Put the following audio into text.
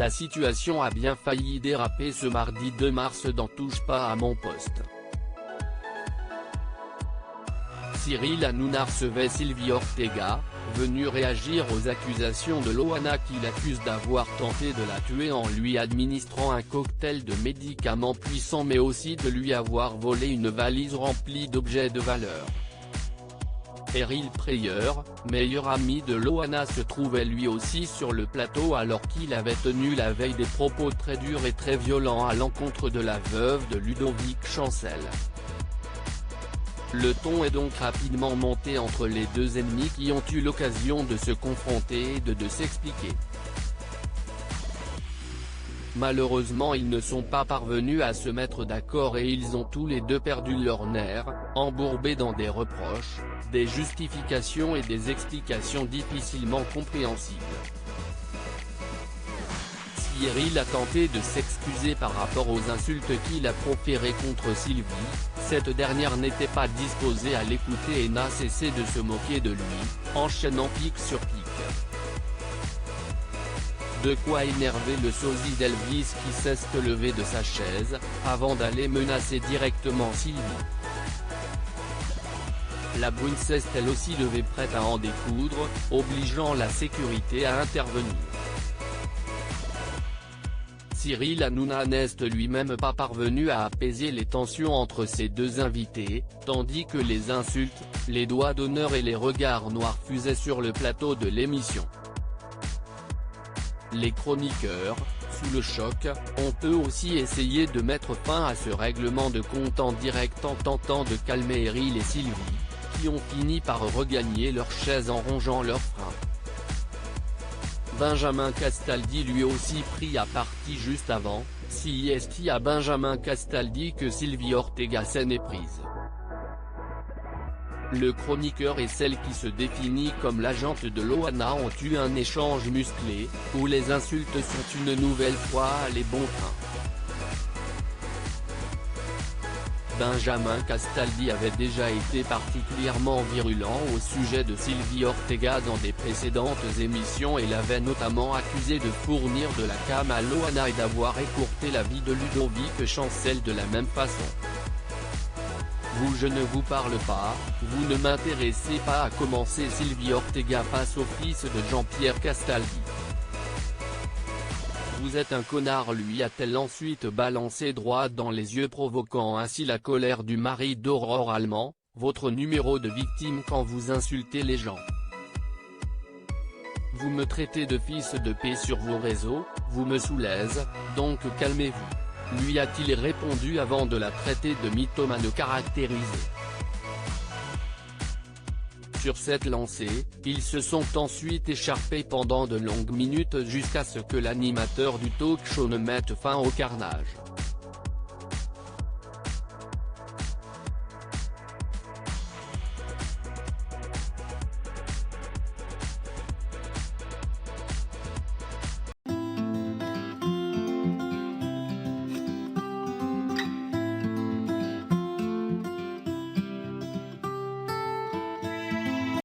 La situation a bien failli déraper ce mardi 2 mars dans Touche pas à mon poste. Cyril Hanouna recevait Sylvie Ortega, venue réagir aux accusations de Loana qui l'accuse d'avoir tenté de la tuer en lui administrant un cocktail de médicaments puissants mais aussi de lui avoir volé une valise remplie d'objets de valeur. Eril Preyer, meilleur ami de Loana, se trouvait lui aussi sur le plateau alors qu'il avait tenu la veille des propos très durs et très violents à l'encontre de la veuve de Ludovic Chancel. Le ton est donc rapidement monté entre les deux ennemis qui ont eu l'occasion de se confronter et de s'expliquer. Malheureusement ils ne sont pas parvenus à se mettre d'accord et ils ont tous les deux perdu leurs nerfs, embourbés dans des reproches, des justifications et des explications difficilement compréhensibles. Cyril a tenté de s'excuser par rapport aux insultes qu'il a proférées contre Sylvie, cette dernière n'était pas disposée à l'écouter et n'a cessé de se moquer de lui, enchaînant pique sur pique. De quoi énerver le sosie d'Elvis qui s'est levé de sa chaise, avant d'aller menacer directement Sylvie. La brune s'est elle aussi levée prête à en découdre, obligeant la sécurité à intervenir. Cyril Hanouna n'est lui-même pas parvenu à apaiser les tensions entre ses deux invités, tandis que les insultes, les doigts d'honneur et les regards noirs fusaient sur le plateau de l'émission. Les chroniqueurs, sous le choc, ont eux aussi essayé de mettre fin à ce règlement de compte en direct en tentant de calmer Eril et Sylvie, qui ont fini par regagner leur chaise en rongeant leurs freins. Benjamin Castaldi lui aussi pris à partie juste avant, CIST à Benjamin Castaldi que Sylvie Ortega s'est méprise. Le chroniqueur et celle qui se définit comme l'agente de Loana ont eu un échange musclé, où les insultes sont une nouvelle fois allées bon train. Benjamin Castaldi avait déjà été particulièrement virulent au sujet de Sylvie Ortega dans des précédentes émissions et l'avait notamment accusé de fournir de la cam à Loana et d'avoir écourté la vie de Ludovic Chancel de la même façon. Vous je ne vous parle pas, vous ne m'intéressez pas, a commencé Sylvie Ortega face au fils de Jean-Pierre Castaldi. Vous êtes un connard, lui a-t-elle ensuite balancé droit dans les yeux, provoquant ainsi la colère du mari d'Aurore Allemand, votre numéro de victime quand vous insultez les gens. Vous me traitez de fils de paix sur vos réseaux, vous me soulèvez, donc calmez-vous, lui a-t-il répondu avant de la traiter de mythomane caractérisée. Sur cette lancée, ils se sont ensuite écharpés pendant de longues minutes jusqu'à ce que l'animateur du talk-show ne mette fin au carnage.